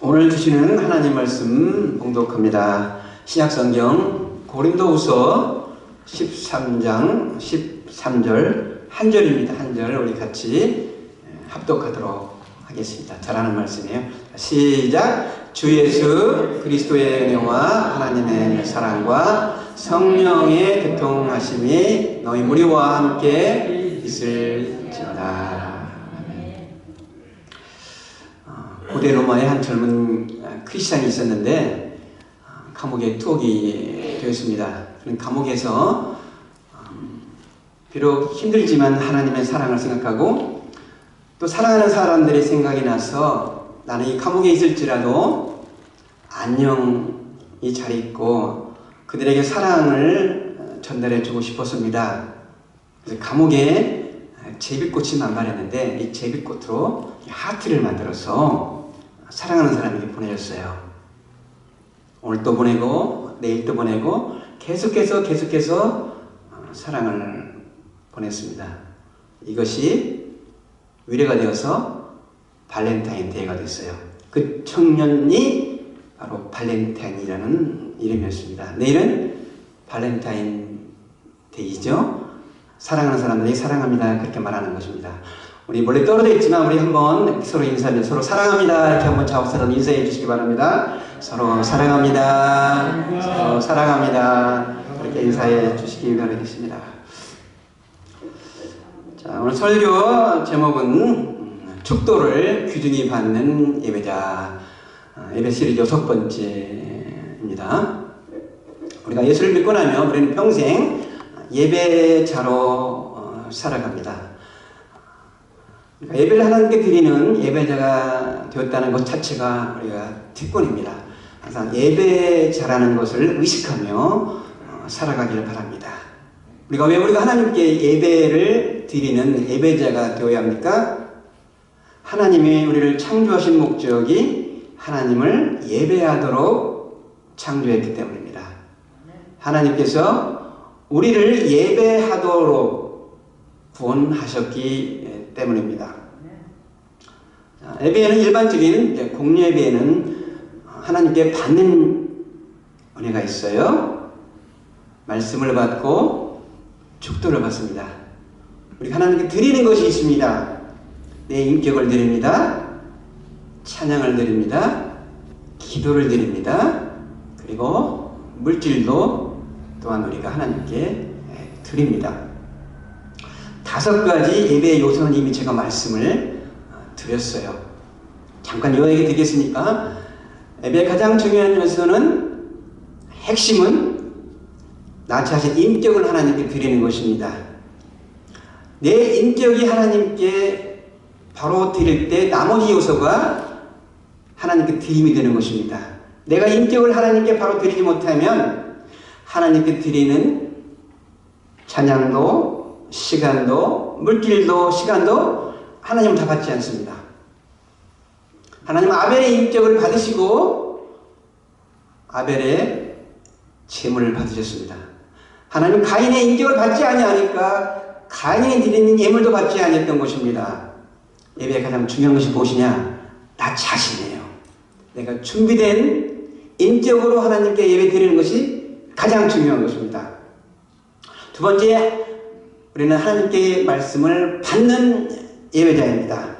오늘 주시는 하나님 말씀 봉독합니다. 신약성경 고린도후서 13장 13절 한 절입니다. 한 절 우리 같이 합독하도록 하겠습니다. 잘하는 말씀이에요. 시작! 주 예수 그리스도의 은혜와 하나님의 사랑과 성령의 교통하심이 너희 무리와 함께 있을지어다. 고대 로마에 한 젊은 크리스찬이 있었는데 감옥에 투옥이 되었습니다. 그런 감옥에서 비록 힘들지만 하나님의 사랑을 생각하고 또 사랑하는 사람들의 생각이 나서 나는 이 감옥에 있을지라도 안녕히 잘 있고 그들에게 사랑을 전달해 주고 싶었습니다. 그래서 감옥에 제비꽃이 만발했는데 이 제비꽃으로 하트를 만들어서 사랑하는 사람에게 보내줬어요. 오늘 또 보내고 내일 또 보내고 계속해서 사랑을 보냈습니다. 이것이 위례가 되어서 발렌타인데이가 됐어요. 그 청년이 바로 발렌타인이라는 이름이었습니다. 내일은 발렌타인데이죠. 사랑하는 사람들이 사랑합니다 그렇게 말하는 것입니다. 우리 멀리 떨어져 있지만 우리 한번 서로 인사하면 서로 사랑합니다 이렇게 한번 자욱사랑 인사해 주시기 바랍니다. 서로 사랑합니다. 서로 사랑합니다. 그렇게 인사해 주시기 바라겠습니다. 자, 오늘 설교 제목은 축도를 귀중히 받는 예배자. 예배 시리즈 6번째입니다. 우리가 예수를 믿고 나면 우리는 평생 예배자로 살아갑니다. 그러니까 예배를 하나님께 드리는 예배자가 되었다는 것 자체가 우리가 특권입니다. 항상 예배자라는 것을 의식하며 살아가기를 바랍니다. 우리가 왜 우리가 하나님께 예배를 드리는 예배자가 되어야 합니까? 하나님이 우리를 창조하신 목적이 하나님을 예배하도록 창조했기 때문입니다. 하나님께서 우리를 예배하도록 구원하셨기 때문입니다. 예배에는 일반적인 공예배에는 하나님께 받는 은혜가 있어요. 말씀을 받고 축도를 받습니다. 우리가 하나님께 드리는 것이 있습니다. 내 인격을 드립니다. 찬양을 드립니다. 기도를 드립니다. 그리고 물질도 또한 우리가 하나님께 드립니다. 5가지 예배의 요소는 이미 제가 말씀을 드렸어요. 잠깐 요약해 드리겠습니까? 예배의 가장 중요한 요소는 핵심은 나 자신 인격을 하나님께 드리는 것입니다. 내 인격이 하나님께 바로 드릴 때 나머지 요소가 하나님께 드림이 되는 것입니다. 내가 인격을 하나님께 바로 드리지 못하면 하나님께 드리는 찬양도 시간도 물질도 시간도 하나님은 다 받지 않습니다. 하나님은 아벨의 인격을 받으시고 아벨의 제물을 받으셨습니다. 하나님은 가인의 인격을 받지 아니하니까 가인이 드리는 예물도 받지 아니했던 것입니다. 예배의 가장 중요한 것이 무엇이냐? 나 자신이에요. 내가 준비된 인격으로 하나님께 예배 드리는 것이 가장 중요한 것입니다. 두 번째, 우리는 하나님께 말씀을 받는 예배자입니다.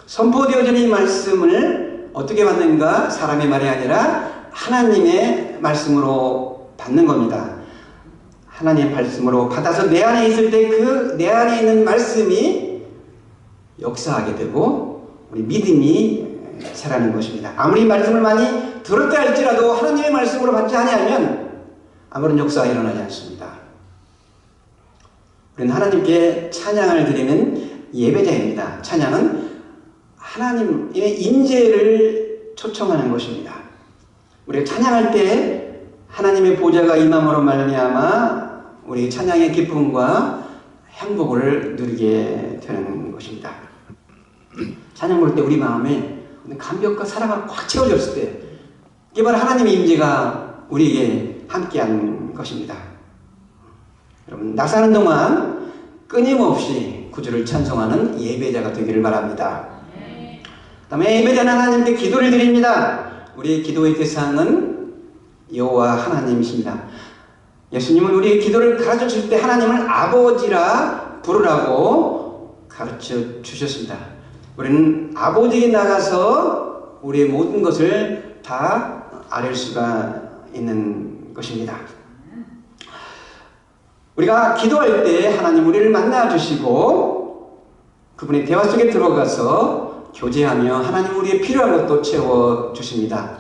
선포되어진 이 말씀을 어떻게 받는가? 사람의 말이 아니라 하나님의 말씀으로 받는 겁니다. 하나님의 말씀으로 받아서 내 안에 있을 때 그 내 안에 있는 말씀이 역사하게 되고 우리 믿음이 자라는 것입니다. 아무리 말씀을 많이 들었다 할지라도 하나님의 말씀으로 받지 아니하면 아무런 역사가 일어나지 않습니다. 우리는 하나님께 찬양을 드리는 예배자입니다. 찬양은 하나님의 임재를 초청하는 것입니다. 우리가 찬양할 때 하나님의 보좌가 임함으로 말미암아 우리 찬양의 기쁨과 행복을 누리게 되는 것입니다. 찬양 부를 때 우리 마음에 감격과 사랑을 꽉 채워졌을 때 이게 바로 하나님의 임재가 우리에게 함께한 것입니다. 여러분, 나 사는 동안 끊임없이 구주를 찬송하는 예배자가 되기를 바랍니다. 다음에 예배자는 하나님께 기도를 드립니다. 우리의 기도의 대상은 여호와 하나님이십니다. 예수님은 우리의 기도를 가르쳐 주실 때 하나님을 아버지라 부르라고 가르쳐 주셨습니다. 우리는 아버지에게 나가서 우리의 모든 것을 다 아뢰 수가 있는 것입니다. 우리가 기도할 때 하나님 우리를 만나 주시고 그분의 대화 속에 들어가서 교제하며 하나님 우리의 필요한 것도 채워 주십니다.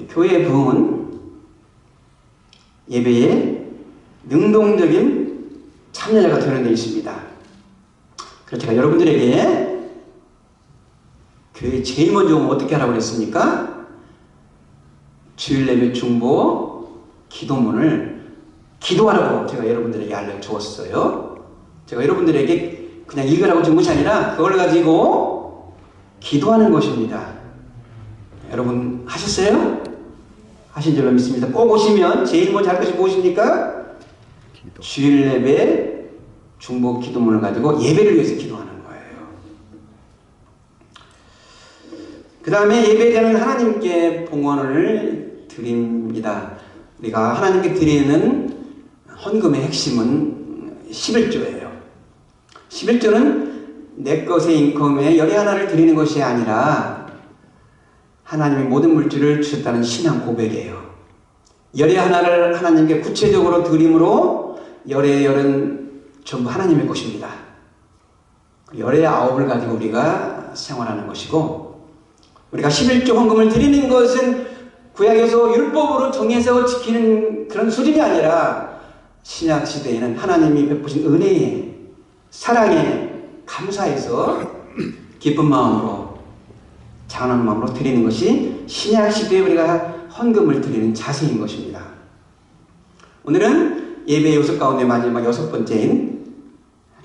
교회의 부흥은 예배에 능동적인 참여자가 되는 데 있습니다. 그래서 제가 여러분들에게 교회에 제일 먼저 오면 어떻게 하라고 그랬습니까? 주일 예배 중보 기도문을 기도하라고 제가 여러분들에게 알려주었어요. 제가 여러분들에게 그냥 읽으라고 준 것이 아니라 그걸 가지고 기도하는 것입니다. 여러분 하셨어요? 하신 줄로 믿습니다. 꼭 오시면 제일 먼저 할 것이 무엇입니까? 기도. 주일 예배 중보 기도문을 가지고 예배를 위해서 기도하는 거예요. 그 다음에 예배자는 하나님께 봉헌을 드립니다. 우리가 하나님께 드리는 헌금의 핵심은 11조예요. 11조는 내 것의 인컴의 열의 하나를 드리는 것이 아니라 하나님의 모든 물질을 주셨다는 신앙 고백이에요. 열의 하나를 하나님께 구체적으로 드림으로 열의 열은 전부 하나님의 것입니다. 열의 아홉을 가지고 우리가 생활하는 것이고, 우리가 11조 헌금을 드리는 것은 구약에서 율법으로 정해서 지키는 그런 수준이 아니라 신약 시대에는 하나님이 베푸신 은혜에 사랑에 감사해서 기쁜 마음으로 장한 마음으로 드리는 것이 신약 시대에 우리가 헌금을 드리는 자세인 것입니다. 오늘은 예배 요소 가운데 마지막 6번째인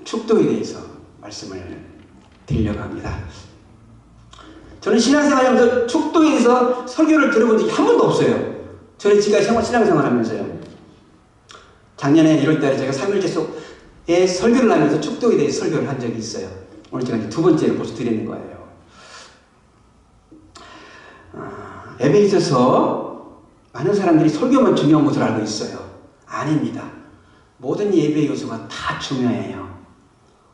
축도에 대해서 말씀을 드리려고 합니다. 저는 신앙생활하면서 축도에 대해서 설교를 들어본 적이 한 번도 없어요. 저는 지금까지 신앙생활 하면서요. 작년에 1월달에 제가 3일째 속에 설교를 하면서 축도에 대해서 설교를 한 적이 있어요. 오늘 제가 이제 두 번째로 벌써 드리는 거예요. 예배에 있어서 많은 사람들이 설교만 중요한 것으로 알고 있어요. 아닙니다. 모든 예배 요소가 다 중요해요.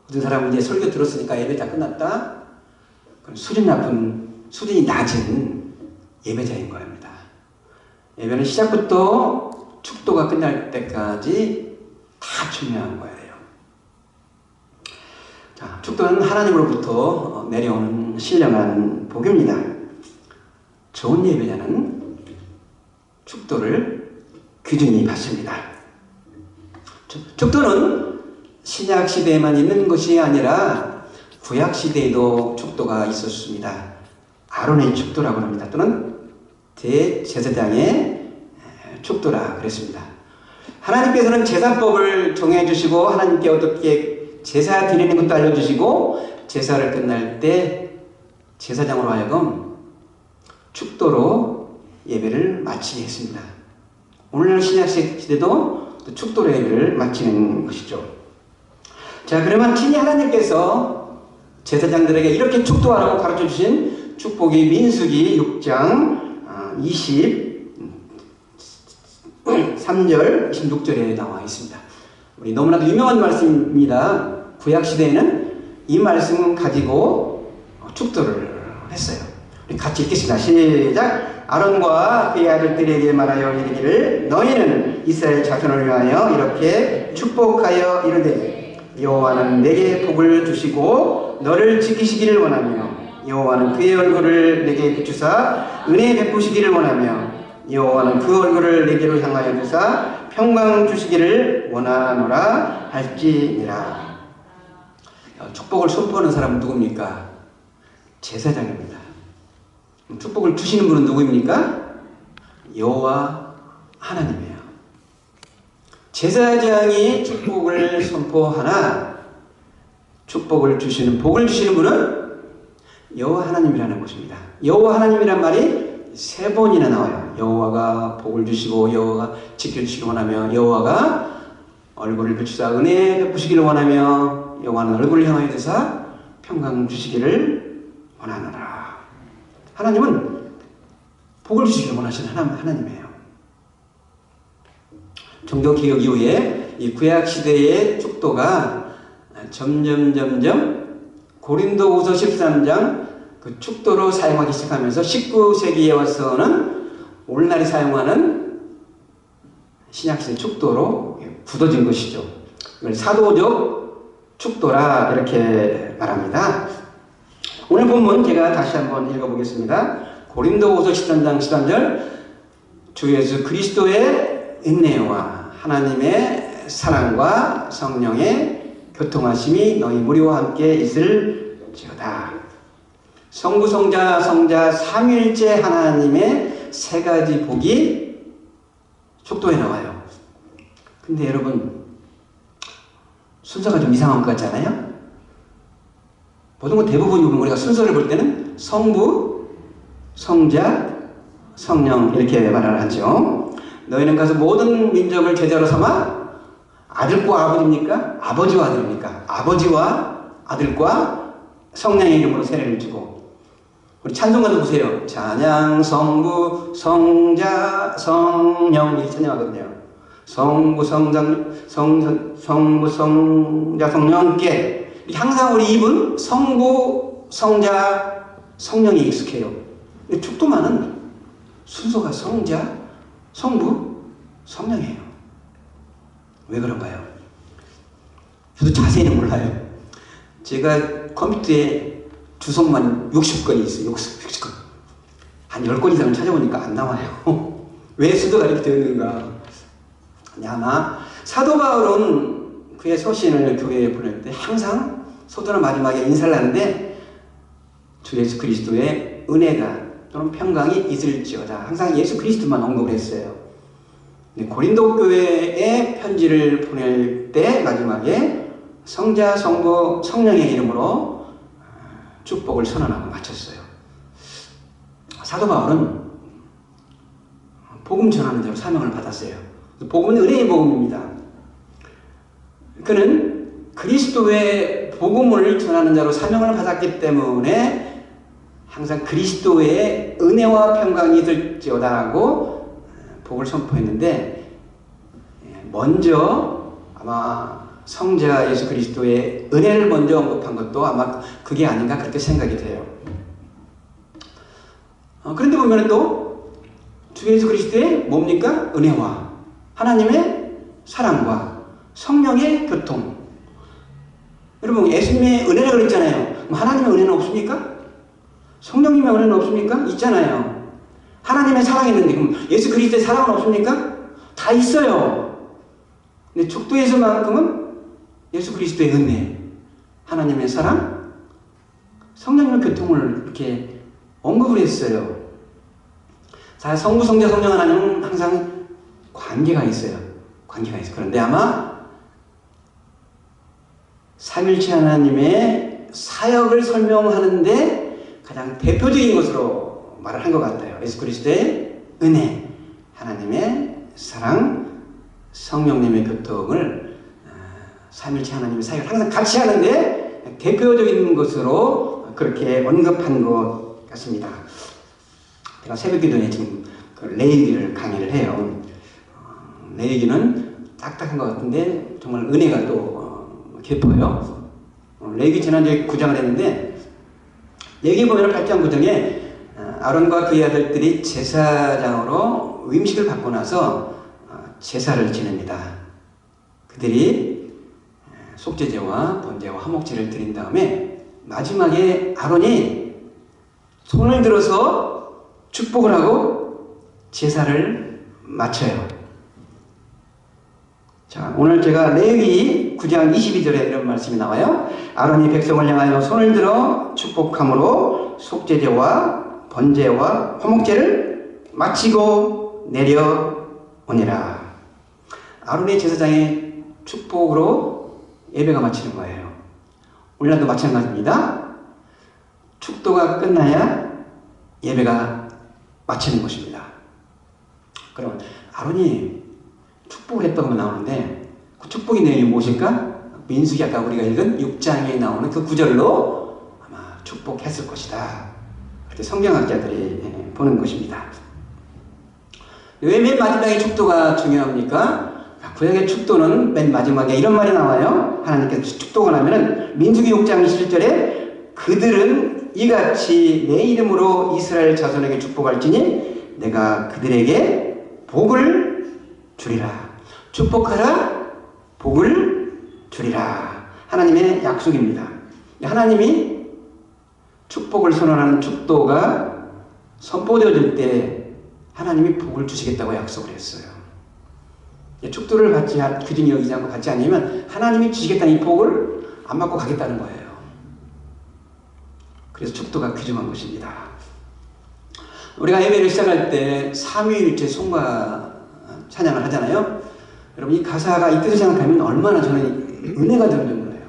어떤 사람은 이제 설교 들었으니까 예배 다 끝났다? 그럼 수준이 낮은 예배자인 겁니다. 예배는 시작부터 축도가 끝날 때까지 다 중요한 거예요. 자, 축도는 하나님으로부터 내려오는 신령한 복입니다. 좋은 예배자는 축도를 귀중히 받습니다. 축도는 신약 시대에만 있는 것이 아니라 구약 시대에도 축도가 있었습니다. 아론의 축도라고 합니다. 또는 대제사장의 축도라 그랬습니다. 하나님께서는 제사법을 정해주시고 하나님께 어떻게 제사 드리는 것도 알려주시고 제사를 끝날 때 제사장으로 하여금 축도로 예배를 마치게 했습니다. 오늘날 신약 시대도 축도로 예배를 마치는 것이죠. 자, 그러면 친히 하나님께서 제사장들에게 이렇게 축도하라고 가르쳐 주신 축복이 민수기 6장 23절 26절에 나와 있습니다. 우리 너무나도 유명한 말씀입니다. 구약시대에는 이 말씀 가지고 축도를 했어요. 우리 같이 읽겠습니다. 시작! 아론과 그의 아들들에게 말하여 이르기를 너희는 이스라엘 자손을 위하여 이렇게 축복하여 이르되 여호와는 내게 복을 주시고 너를 지키시기를 원하며 여호와는 그의 얼굴을 내게 비추사 은혜 베푸시기를 원하며 여호와는 그 얼굴을 내게로 향하여 주사 평강 주시기를 원하노라 할지니라. 축복을 선포하는 사람은 누굽니까? 제사장입니다. 축복을 주시는 분은 누구입니까? 여호와 하나님이에요. 제사장이 축복을 선포하나 축복을 주시는 복을 주시는 분은 여호와 하나님이라는 것입니다. 여호와 하나님이란 말이 3번이나 나와요. 여호와가 복을 주시고 여호와가 지켜주시기를 원하며 여호와가 얼굴을 비추사 은혜 베푸시기를 원하며 여호와는 얼굴을 향하여 드사 평강 주시기를 원하노라. 하나님은 복을 주시기를 원하시는 하나님이에요. 종교개혁 이후에 이 구약시대의 축도가 점점 고린도후서 13장 그 축도로 사용하기 시작하면서 19세기에 와서는 오늘날에 사용하는 신약시대 축도로 굳어진 것이죠. 이걸 사도적 축도라 이렇게 말합니다. 오늘 본문 제가 다시 한번 읽어보겠습니다. 고린도후서 13장 13절 주 예수 그리스도의 인내와 하나님의 사랑과 성령의 교통하심이 너희 무리와 함께 있을지어다. 성부, 성자, 성자 삼위일체 하나님의 세 가지 복이 축도에 나와요. 근데 여러분 순서가 좀 이상한 것 같지 않아요? 보통 대부분 우리가 순서를 볼 때는 성부, 성자, 성령 이렇게 말을 하죠. 너희는 가서 모든 민족을 제자로 삼아 아들과 아버지입니까? 아버지와 아들입니까? 아버지와 아들과 성령의 이름으로 세례를 주고 우리 찬송가도 보세요. 찬양 성부 성자 성령 이렇게 찬양하거든요. 성부 성자 성령께 항상 우리 입은 성부 성자 성령이 익숙해요. 근데 축도만은 순서가 성자 성부 성령이에요. 왜 그런가요? 저도 자세히는 몰라요. 제가 컴퓨터에 주석만 60건이 있어요. 60건. 한 10건 이상을 찾아보니까 안 나와요. 왜 순서가 이렇게 되어 있는가? 아마 사도 바울은 그의 서신을 교회에 보낼 때 항상 서두나 마지막에 인사를 하는데 주 예수 그리스도의 은혜가 또는 평강이 있을지어다. 항상 예수 그리스도만 언급을 했어요. 고린도 교회에 편지를 보낼 때 마지막에 성자, 성부, 성령의 이름으로 축복을 선언하고 마쳤어요. 사도 바울은 복음 전하는 자로 사명을 받았어요. 복음은 은혜의 복음입니다. 그는 그리스도의 복음을 전하는 자로 사명을 받았기 때문에 항상 그리스도의 은혜와 평강이 있을지어다라고 복을 선포했는데 먼저 아마 성자 예수 그리스도의 은혜를 먼저 언급한 것도 아마 그게 아닌가 그렇게 생각이 돼요. 그런데 보면 또 주 예수 그리스도의 뭡니까? 은혜와 하나님의 사랑과 성령의 교통. 여러분 예수님의 은혜라 그랬잖아요. 하나님의 은혜는 없습니까? 성령님의 은혜는 없습니까? 있잖아요. 하나님의 사랑이 있는데 그럼 예수 그리스도의 사랑은 없습니까? 다 있어요. 근데 축도에서만큼은 예수 그리스도의 은혜, 하나님의 사랑, 성령님의 교통을 이렇게 언급을 했어요. 자, 성부, 성자, 성령 하나님은 항상 관계가 있어요. 관계가 있어요. 그런데 아마 삼일체 하나님의 사역을 설명하는데 가장 대표적인 것으로 말을 한 것 같아요. 예수 그리스도의 은혜, 하나님의 사랑, 성령님의 교통을 삼일체 하나님의 사역을 항상 같이 하는데 대표적인 것으로 그렇게 언급한 것 같습니다. 제가 새벽기도에 지금 그 레위기를 강의를 해요. 레위기는 딱딱한 것 같은데 정말 은혜가 또 깊어요. 레위기 지난주에 9장을 했는데 레위기 보면 8장 9장에 아론과 그의 아들들이 제사장으로 위임식을 받고 나서 제사를 지냅니다. 그들이 속죄제와 번제와 화목제를 드린 다음에 마지막에 아론이 손을 들어서 축복을 하고 제사를 마쳐요. 자, 오늘 제가 레위기 9장 22절에 이런 말씀이 나와요. 아론이 백성을 향하여 손을 들어 축복함으로 속죄제와 번제와 화목제를 마치고 내려오니라. 아론의 제사장의 축복으로 예배가 마치는 거예요. 오늘날도 마찬가지입니다. 축도가 끝나야 예배가 마치는 것입니다. 그럼 아론이 축복을 했다고 나오는데 그 축복의 내용이 무엇일까? 민수기 아까 우리가 읽은 6장에 나오는 그 구절로 아마 축복했을 것이다. 그때 성경학자들이 보는 것입니다. 왜 맨 마지막에 축도가 중요합니까? 구약의 축도는 맨 마지막에 이런 말이 나와요. 하나님께서 축도가 나면은 민수기 6장 17절에 그들은 이같이 내 이름으로 이스라엘 자손에게 축복할지니 내가 그들에게 복을 주리라. 축복하라, 복을 주리라. 하나님의 약속입니다. 하나님이 축복을 선언하는 축도가 선포되어질 때 하나님이 복을 주시겠다고 약속을 했어요. 축도를 받지, 그중에 여기지 않고 받지 않으면 하나님이 주시겠다는 이 복을 안 받고 가겠다는 거예요. 그래서 축도가 귀중한 것입니다. 우리가 예배를 시작할 때 삼위일체 송가 찬양을 하잖아요. 여러분 이 가사가 이 뜻을 생각하면 얼마나 저는 은혜가 되는지 몰라요.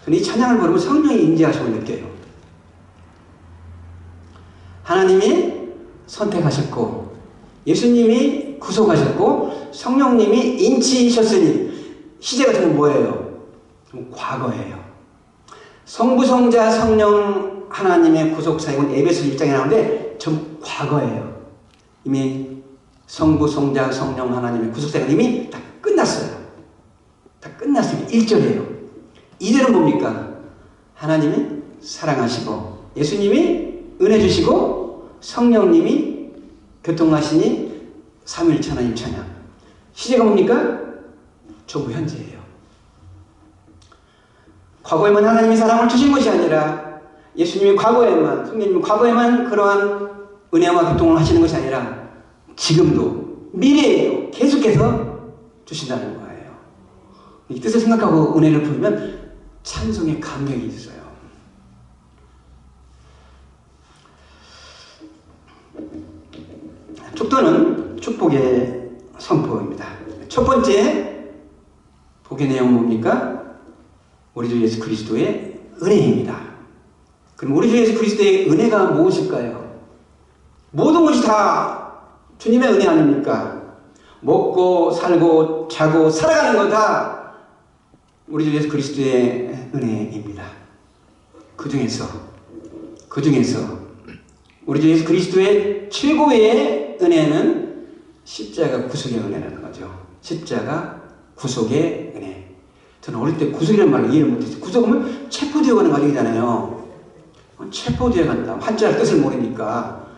저는 이 찬양을 부르면 성령이 임재하심을 느껴요. 하나님이 선택하셨고 예수님이 구속하셨고 성령님이 인치셨으니 시제가 지금 뭐예요? 과거예요. 성부, 성자, 성령 하나님의 구속 사역은 에베소 1장에 나오는데 전 과거예요. 이미 성부, 성자, 성령 하나님의 구속 사역은 이미 다 끝났어요. 다 끝났어요. 1절이에요. 2절은 뭡니까? 하나님이 사랑하시고 예수님이 은혜 주시고 성령님이 교통하시니 삼위일체 하나님 찬양. 시제가 뭡니까? 전부 현재예요. 과거에만 하나님이 사랑을 주신 것이 아니라 예수님이 과거에만, 성령님이 과거에만 그러한 은혜와 교통을 하시는 것이 아니라 지금도 미래에도 계속해서 주신다는 거예요. 이 뜻을 생각하고 은혜를 부르면 찬송의 감격이 있어요. 축도는 축복의 선포입니다. 첫 번째 복의 내용 뭡니까? 우리 주 예수 그리스도의 은혜입니다. 그럼 우리 주 예수 그리스도의 은혜가 무엇일까요? 모든 것이 다 주님의 은혜 아닙니까? 먹고 살고 자고 살아가는 거 다 우리 주 예수 그리스도의 은혜입니다. 그 중에서 우리 주 예수 그리스도의 최고의 은혜는 십자가 구속의 은혜라는 거죠. 십자가 구속의 은혜. 저는 어릴 때 구속이라는 말을 이해를 못했어요. 구속하면 체포되어 가는 과정이잖아요. 체포되어 간다. 한자의 뜻을 모르니까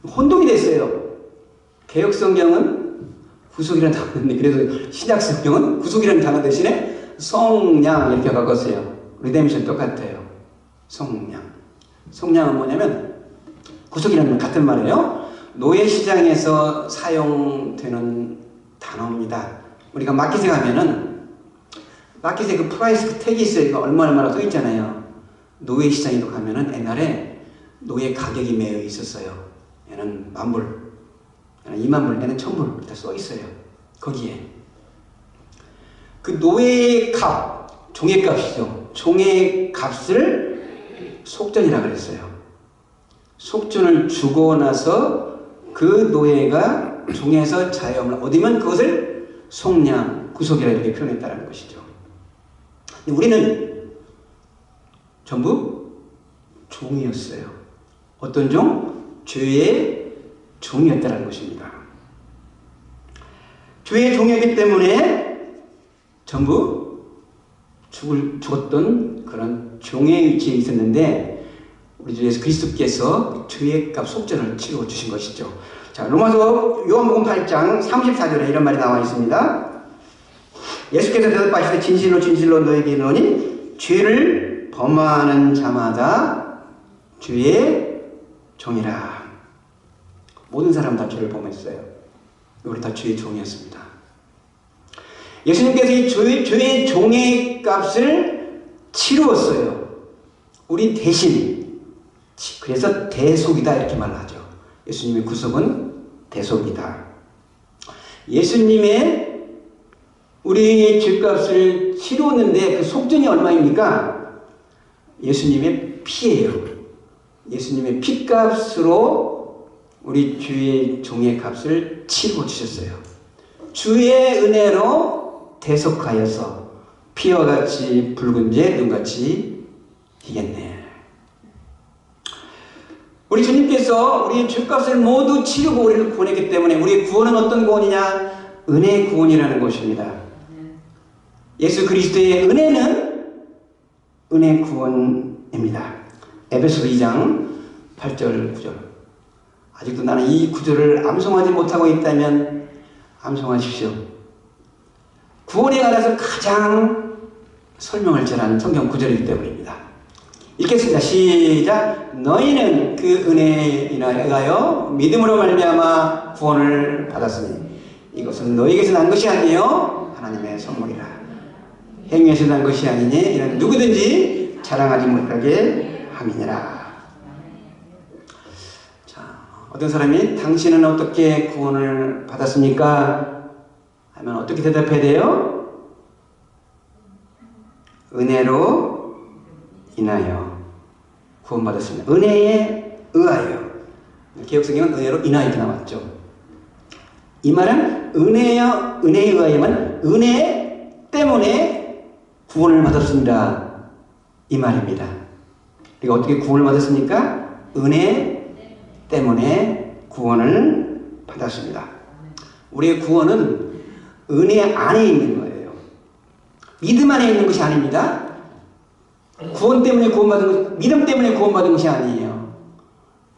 혼동이 됐어요. 개혁성경은 구속이라는 단어 있는데 그래서 신약성경은 구속이라는 단어 대신에 성량 이렇게 바꿨어요. 리뎀션 똑같아요. 성량은 뭐냐면 구속이라는 건 같은 말이에요. 노예시장에서 사용되는 단어입니다. 우리가 마켓에 가면은 마켓에 그 프라이스 그 택이 있어요. 이거 얼마나 써 있잖아요. 노예시장에도 가면은 옛날에 노예 가격이 매여 있었어요. 얘는 10,000불, 얘는 20,000불, 얘는 1,000불 이렇게 써 있어요. 거기에 그 노예의 값, 종의 값이죠. 종의 값을 속전이라 그랬어요. 속전을 주고 나서 그 노예가 종에서 자유함을 얻으면 그것을 속량, 구속이라 이렇게 표현했다는 것이죠. 우리는 전부 종이었어요. 어떤 종? 죄의 종이었다는 것입니다. 죄의 종이었기 때문에 전부 죽었던 그런 종의 위치에 있었는데 우리 주 예수 그리스도께서 죄의 값 속전을 치러 주신 것이죠. 자, 로마서 요한복음 8장 34절에 이런 말이 나와 있습니다. 예수께서 대답하시되 진실로 너에게 이르노니 죄를 범하는 자마다 죄의 종이라. 모든 사람 다 죄를 범했어요. 우리 다 죄의 종이었습니다. 예수님께서 이 죄의 종의 값을 치루었어요. 우리 대신. 그래서 대속이다 이렇게 말하죠. 예수님의 구속은 대속이다. 예수님의 우리의 죄값을 치루었는데 그 속전이 얼마입니까? 예수님의 피예요. 예수님의 피값으로 우리 주의 종의 값을 치루어 주셨어요. 주의 은혜로 대속하여서 피와 같이 붉은 죄 눈같이 희겠네. 우리 주님께서 우리의 죄값을 모두 치르고 우리를 구원했기 때문에 우리의 구원은 어떤 구원이냐? 은혜의 구원이라는 것입니다. 예수 그리스도의 은혜는 은혜 구원입니다. 에베소 2장 8절 9절. 아직도 나는 이 구절을 암송하지 못하고 있다면 암송하십시오. 구원에 관해서 가장 설명을 잘한 성경 구절이기 때문입니다. 읽겠습니다. 시작. 너희는 그 은혜에 인하여 믿음으로 말미암아 구원을 받았으니 이것은 너희에게서 난 것이 아니요 하나님의 선물이라. 행위에서 난 것이 아니니 이는 누구든지 자랑하지 못하게 함이니라. 자, 어떤 사람이 당신은 어떻게 구원을 받았습니까? 하면 어떻게 대답해야 돼요? 은혜로 인하여 구원받았습니다. 은혜에 의하여. 개역성경은 은혜로 인하여 이렇게 나왔죠. 이 말은 은혜에 의하여만 은혜 때문에 구원을 받았습니다. 이 말입니다. 우리가 어떻게 구원을 받았습니까? 은혜 때문에 구원을 받았습니다. 우리의 구원은 은혜 안에 있는 거예요. 믿음 안에 있는 것이 아닙니다. 구원 때문에 구원받은 것, 믿음 때문에 구원받은 것이 아니에요.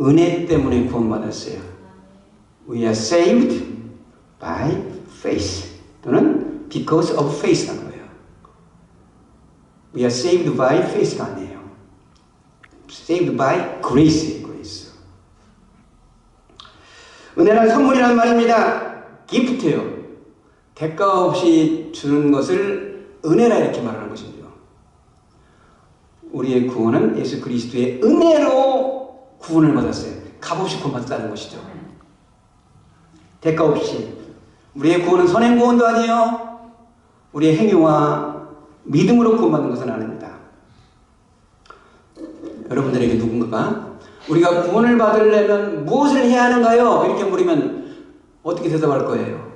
은혜 때문에 구원받았어요. We are saved by faith 또는 because of faith라는 거예요. We are saved by faith가 아니에요. Saved by grace. 은혜란 선물이라는 말입니다. 기프트예요. 대가 없이 주는 것을 은혜라 이렇게 말하는 것이죠. 우리의 구원은 예수 그리스도의 은혜로 구원을 받았어요. 값없이 구원받았다는 것이죠. 대가 없이. 우리의 구원은 선행 구원도 아니에요. 우리의 행위와 믿음으로 구원받는 것은 아닙니다. 여러분들에게 누군가가 우리가 구원을 받으려면 무엇을 해야 하는가요? 이렇게 물으면 어떻게 대답할 거예요?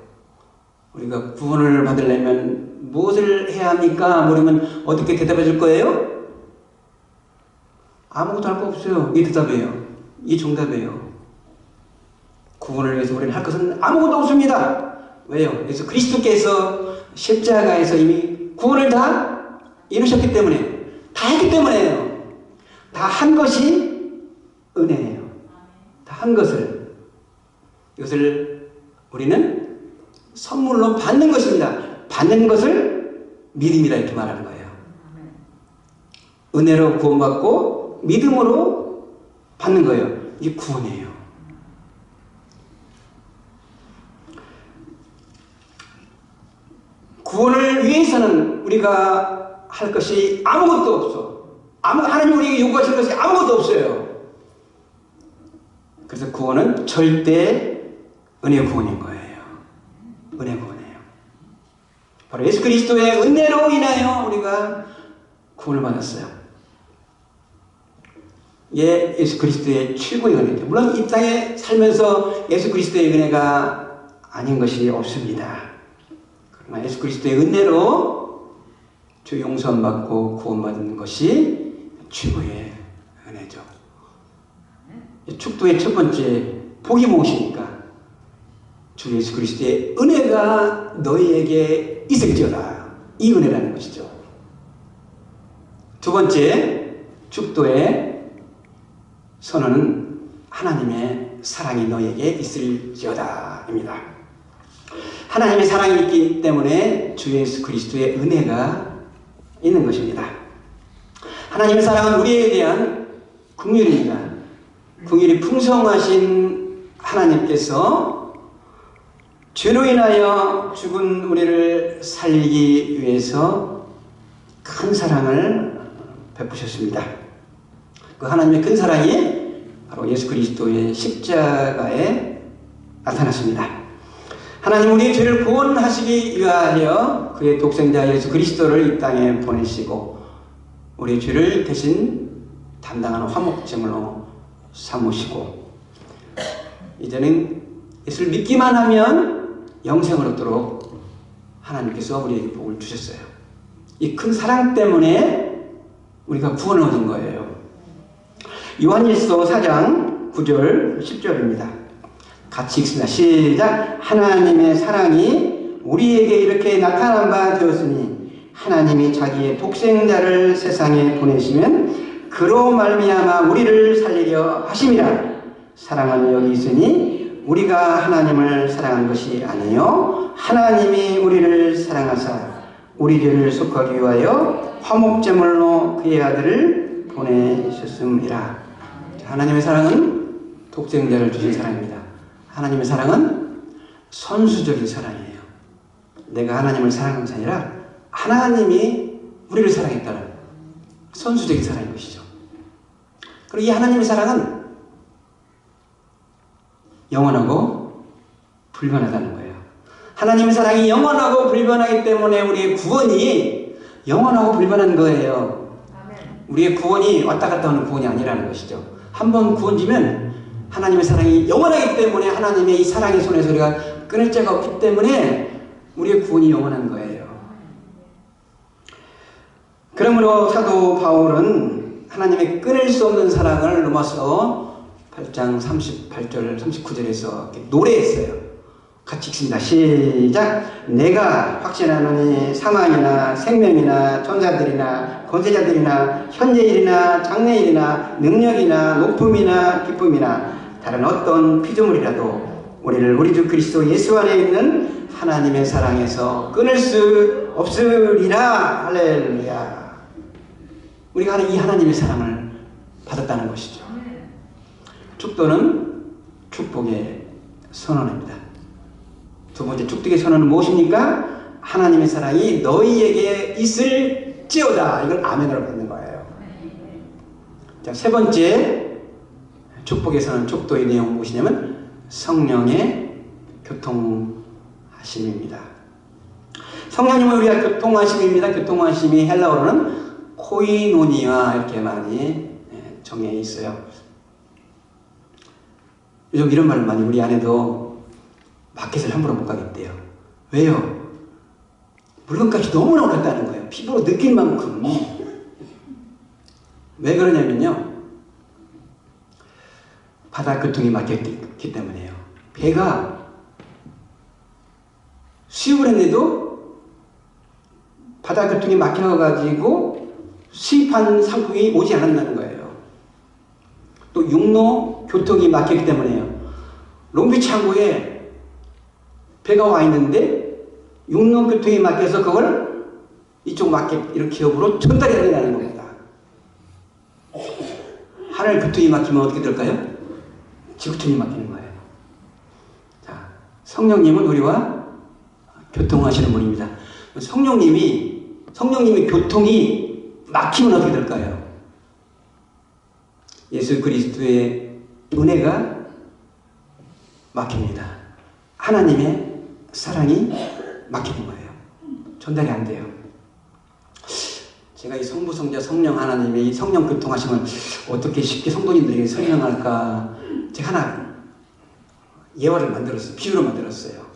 우리가 구원을 받으려면 무엇을 해야 합니까? 물으면 어떻게 대답해 줄 거예요? 아무것도 할 거 없어요. 이 대답이에요. 이 정답이에요. 구원을 위해서 우리는 할 것은 아무것도 없습니다. 왜요? 예수 그리스도께서 십자가에서 이미 구원을 다 이루셨기 때문에, 다 했기 때문에요. 다 한 것이 은혜예요. 다 한 것을, 이것을 우리는 선물로 받는 것입니다. 받는 것을 믿음이다 이렇게 말하는 거예요. 은혜로 구원받고 믿음으로 받는 거예요. 이게 구원이에요. 구원을 위해서는 우리가 할 것이 아무것도 없어. 하나님 우리에게 요구하시는 것이 아무것도 없어요. 그래서 구원은 절대 은혜 구원인 거예요. 은혜 구원이에요. 바로 예수 그리스도의 은혜로 인하여 우리가 구원을 받았어요. 예수 그리스도의 최고의 은혜죠. 물론 이 땅에 살면서 예수 그리스도의 은혜가 아닌 것이 없습니다. 그러나 예수 그리스도의 은혜로 주 용서받고 구원받은 것이 최고의 은혜죠. 축도의 첫 번째 복이 무엇입니까? 주 예수 그리스도의 은혜가 너희에게 있을지어다. 이 은혜라는 것이죠. 두 번째 축도의 선언은 하나님의 사랑이 너희에게 있을지어다 입니다. 하나님의 사랑이 있기 때문에 주 예수 그리스도의 은혜가 있는 것입니다. 하나님의 사랑은 우리에 대한 긍휼입니다. 긍휼이 풍성하신 하나님께서 죄로 인하여 죽은 우리를 살리기 위해서 큰 사랑을 베푸셨습니다. 그 하나님의 큰 사랑이 바로 예수 그리스도의 십자가에 나타났습니다. 하나님 우리의 죄를 구원하시기 위하여 그의 독생자 예수 그리스도를 이 땅에 보내시고 우리의 죄를 대신 담당하는 화목제물로 삼으시고 이제는 예수를 믿기만 하면 영생을 얻도록 하나님께서 우리에게 복을 주셨어요. 이 큰 사랑 때문에 우리가 구원을 얻은 거예요. 요한일서 4장 9절, 10절입니다. 같이 읽습니다. 시작. 하나님의 사랑이 우리에게 이렇게 나타난 바 되었으니 하나님이 자기의 독생자를 세상에 보내시면 그로 말미암아 우리를 살리려 하심이라. 사랑은 여기 있으니 우리가 하나님을 사랑한 것이 아니요 하나님이 우리를 사랑하사 우리 죄를 속하기 위하여 화목제물로 그의 아들을 보내셨음이라. 하나님의 사랑은 독생자를 주신 사랑입니다. 하나님의 사랑은 선수적인 사랑이에요. 내가 하나님을 사랑한 것이 아니라 하나님이 우리를 사랑했다는 선수적인 사랑인 것이죠. 그리고 이 하나님의 사랑은 영원하고 불변하다는 거예요. 하나님의 사랑이 영원하고 불변하기 때문에 우리의 구원이 영원하고 불변한 거예요. 우리의 구원이 왔다 갔다 하는 구원이 아니라는 것이죠. 한번 구원지면 하나님의 사랑이 영원하기 때문에 하나님의 이 사랑의 손에서 우리가 끊을 자가 없기 때문에 우리의 구원이 영원한 거예요. 그러므로 사도 바울은 하나님의 끊을 수 없는 사랑을 로마서 8장 38절 39절에서 노래했어요. 같이 읽습니다. 시작. 내가 확신하노니 사망이나 생명이나 천사들이나 권세자들이나 현재일이나 장래일이나 능력이나 높음이나 기쁨이나 다른 어떤 피조물이라도 우리를 우리 주 그리스도 예수 안에 있는 하나님의 사랑에서 끊을 수 없으리라. 할렐루야. 우리가 이 하나님의 사랑을 받았다는 것이죠. 축도는 축복의 선언입니다. 두 번째 축복의 선언은 무엇입니까? 하나님의 사랑이 너희에게 있을지어다. 이걸 아멘으로 받는 거예요. 자, 세 번째 축복의 선언, 축도의 내용은 무엇이냐면 성령의 교통하심입니다. 성령님은 우리가 교통하심입니다. 교통하심이 헬라어로는 코이노니아 이렇게 많이 정해 있어요. 요즘 이런 말을 많이 우리 아내도 마켓을 함부로 못 가겠대요. 왜요? 물건값이 너무나 올랐다는 거예요. 피부로 느낄 만큼. 왜 그러냐면요. 바다 교통이 막혔기 때문에요. 배가 수입을 했는데도 바다 교통이 막혀가지고 수입한 상품이 오지 않았다는 거예요. 또 육로 교통이 막혔기 때문에요. 롱비치 항구에 배가 와 있는데 육로 교통이 막혀서 그걸 이쪽 마켓 이런 기업으로 전달해야 된다는 겁니다. 하늘 교통이 막히면 어떻게 될까요? 지구촌이 막히는 거예요. 자, 성령님은 우리와 교통하시는 분입니다. 성령님의 교통이 막히면 어떻게 될까요? 예수 그리스도의 은혜가 막힙니다. 하나님의 사랑이 막히는 거예요. 전달이 안 돼요. 제가 이 성부, 성자, 성령 하나님의 이 성령 교통하심을 어떻게 쉽게 성도님들에게 설명할까? 제가 하나 예화를 만들었어요. 비유를 만들었어요.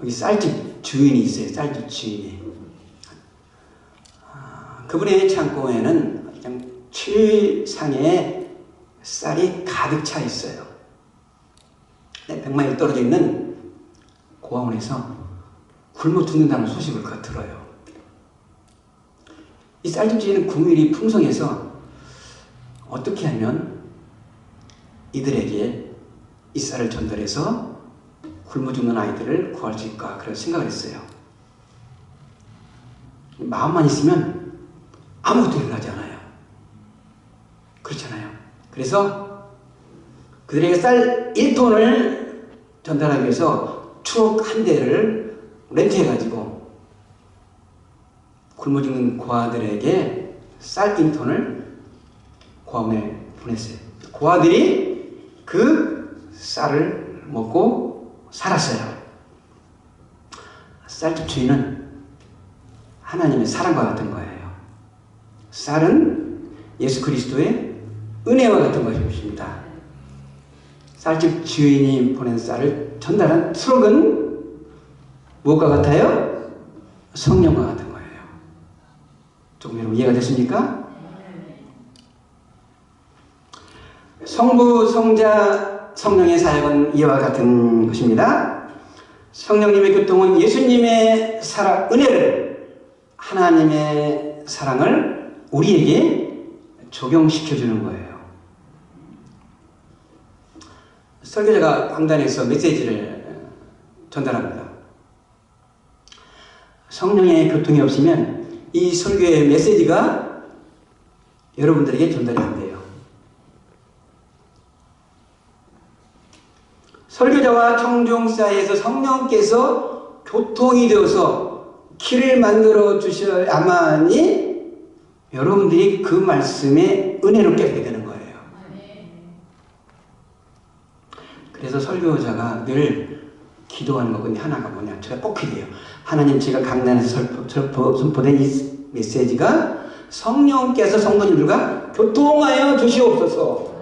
여기 쌀집 주인이 있어요. 쌀집 주인이. 그분의 창고에는 그냥 최상의 쌀이 가득 차 있어요. 백마일 떨어져 있는 고아원에서 굶어 죽는다는 소식을 그가 들어요. 이 쌀집 주인은 국민이 풍성해서 어떻게 하면 이들에게 이 쌀을 전달해서 굶어 죽는 아이들을 구할 수 있을까? 그런 생각을 했어요. 마음만 있으면 아무것도 일어나지 않아요. 그렇잖아요. 그래서 그들에게 쌀 1톤을 전달하기 위해서 트럭 한 대를 렌트해가지고 굶어 죽는 고아들에게 쌀 1톤을 고아원에 보냈어요. 고아들이 그 쌀을 먹고 살았어요. 쌀집 주인은 하나님의 사랑과 같은 거예요. 쌀은 예수 그리스도의 은혜와 같은 것입니다. 쌀집 주인이 보낸 쌀을 전달한 트럭은 무엇과 같아요? 성령과 같은 거예요. 조금 여러분 이해가 됐습니까? 성부, 성자, 성령의 사역은 이와 같은 것입니다. 성령님의 교통은 예수님의 사랑, 은혜를, 하나님의 사랑을 우리에게 적용시켜주는 거예요. 설교자가 강단에서 메시지를 전달합니다. 성령의 교통이 없으면 이 설교의 메시지가 여러분들에게 전달이 안 돼요. 설교자와 청중 사이에서 성령께서 교통이 되어서 길을 만들어 주셔야만이 여러분들이 그 말씀에 은혜로 깨닫게 되는 거예요. 그래서 설교자가 늘 기도하는 거 하나가 뭐냐? 제가 꼭 기도해요. 하나님, 제가 강단에서 선포된 이 메시지가 성령께서 성도님들과 교통하여 주시옵소서.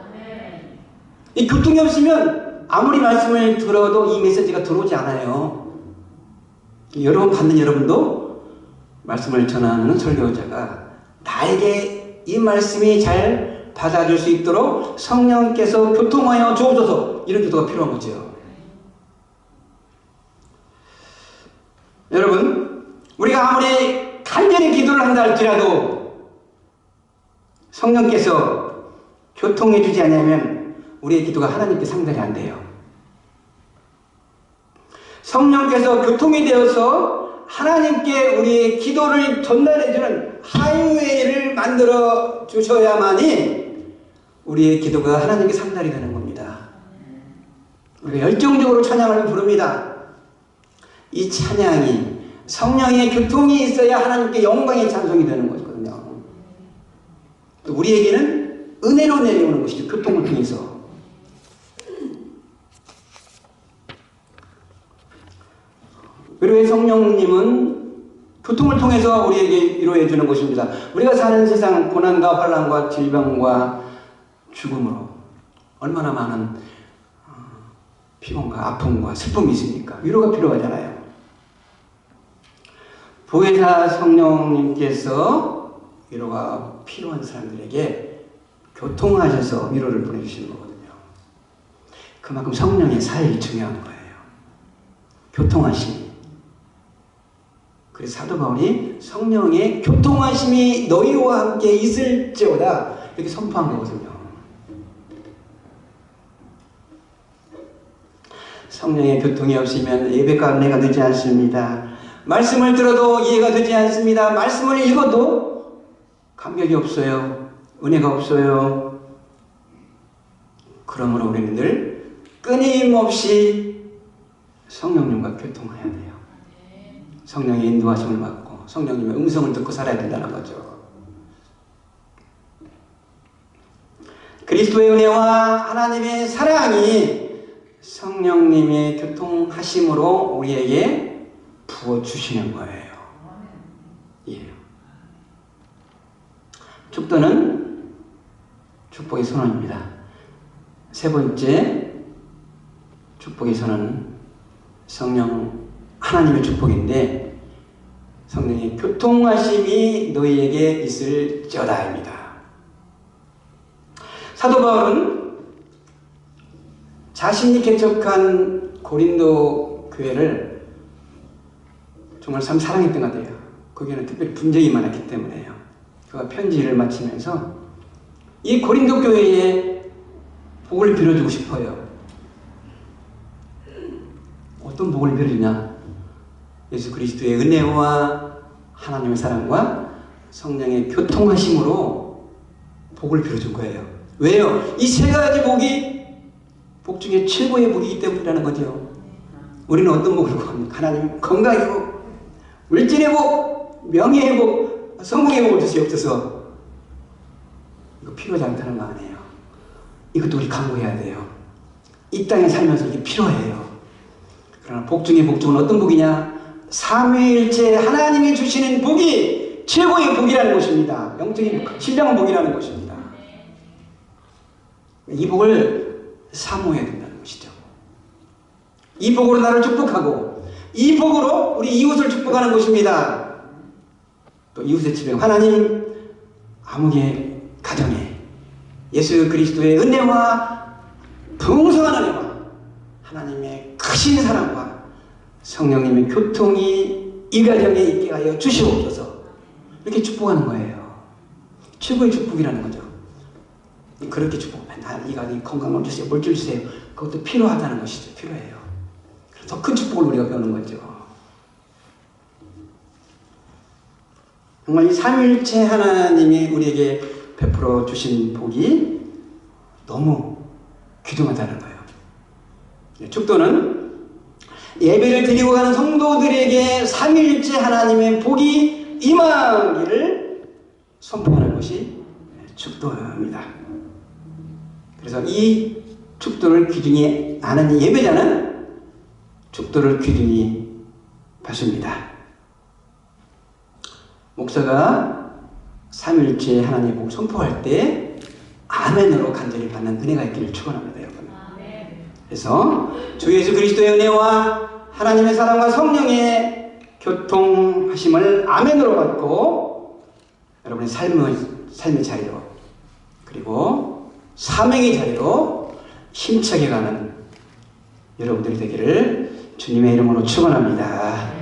이 교통이 없으면 아무리 말씀을 들어도 이 메시지가 들어오지 않아요. 여러분 받는 여러분도 말씀을 전하는 설교자가 나에게 이 말씀이 잘 받아줄 수 있도록 성령께서 교통하여 주옵소서, 이런 기도가 필요한 거죠. 여러분, 우리가 아무리 간절히 기도를 한다 할지라도 성령께서 교통해 주지 않으면 우리의 기도가 하나님께 상달이 안 돼요. 성령께서 교통이 되어서 하나님께 우리의 기도를 전달해주는 하이웨이를 만들어 주셔야만이 우리의 기도가 하나님께 상달이 되는 겁니다. 우리가 열정적으로 찬양을 부릅니다. 이 찬양이 성령의 교통이 있어야 하나님께 영광의 찬송이 되는 것이거든요. 또 우리에게는 은혜로 내려오는 것이죠. 교통을 통해서. 그리고 성령님은 교통을 통해서 우리에게 이루어져 주는 것입니다. 우리가 사는 세상 고난과 환난과 질병과 죽음으로 얼마나 많은 피곤과 아픔과 슬픔이 있습니까? 위로가 필요하잖아요. 보혜사 성령님께서 위로가 필요한 사람들에게 교통하셔서 위로를 보내주시는 거거든요. 그만큼 성령의 사역이 중요한 거예요. 교통하심이. 그래서 사도 바울이 성령의 교통하심이 너희와 함께 있을지어다 이렇게 선포한 거거든요. 성령의 교통이 없으면 예배가 은혜가 되지 않습니다. 말씀을 들어도 이해가 되지 않습니다. 말씀을 읽어도 감격이 없어요. 은혜가 없어요. 그러므로 우리는 늘 끊임없이 성령님과 교통해야 돼요. 성령의 인도하심을 받고 성령님의 음성을 듣고 살아야 된다는 거죠. 그리스도의 은혜와 하나님의 사랑이 성령님의 교통하심으로 우리에게 부어주시는 거예요. 예. 축도는 축복의 선언입니다. 세 번째 축복의 선언은 성령 하나님의 축복인데 성령의 교통하심이 너희에게 있을지어다입니다. 사도 바울은 자신이 개척한 고린도 교회를 정말 참 사랑했던 것 같아요. 거기에는 특별히 분쟁이 많았기 때문에요. 그가 편지를 마치면서 이 고린도 교회에 복을 빌어주고 싶어요. 어떤 복을 빌어주냐? 예수 그리스도의 은혜와 하나님의 사랑과 성령의 교통하심으로 복을 빌어준 거예요. 왜요? 이 세 가지 복이 복 중에 최고의 복이기 때문이라는 거죠. 우리는 어떤 복을 구합니까? 하나님 건강의 복, 물질의 복, 명예의 복, 성공의 복을 주시옵소서. 이거 필요하지 않다는 거 아니에요. 이것도 우리 강구해야 돼요. 이 땅에 살면서 이게 필요해요. 그러나 복 중에 복 중은 어떤 복이냐? 삼위일체 하나님이 주시는 복이 최고의 복이라는 것입니다. 영적인 신령한 복이라는 것입니다. 이 복을 사모해야 된다는 것이죠. 이 복으로 나를 축복하고 이 복으로 우리 이웃을 축복하는 것입니다. 또 이웃의 집에 하나님 아무개 가정에 예수 그리스도의 은혜와 풍성한 은혜와 하나님의 크신 사랑과 성령님의 교통이 이 가정에 있게 하여 주시옵소서. 이렇게 축복하는 거예요. 최고의 축복이라는 거죠. 그렇게 축복하면 이 가정이 건강을 주세요, 물질 주세요. 그것도 필요하다는 것이죠. 필요해요. 더 큰 축복을 우리가 배우는 거죠. 정말 이 삼위일체 하나님이 우리에게 베풀어 주신 복이 너무 귀중하다는 거예요. 축도는 예배를 드리고 가는 성도들에게 삼위일체 하나님의 복이 임하기를 선포하는 것이 축도입니다. 그래서 이 축도를 귀중히 아는 예배자는 축도를 귀중히 받습니다. 목사가 삼위일체 하나님의 복 선포할 때 아멘으로 간절히 받는 은혜가 있기를 축원합니다, 여러분. 그래서 주 예수 그리스도의 은혜와 하나님의 사랑과 성령의 교통하심을 아멘으로 받고 여러분의 삶의 자리로 그리고 사명의 자리로 힘차게 가는 여러분들이 되기를 주님의 이름으로 축원합니다.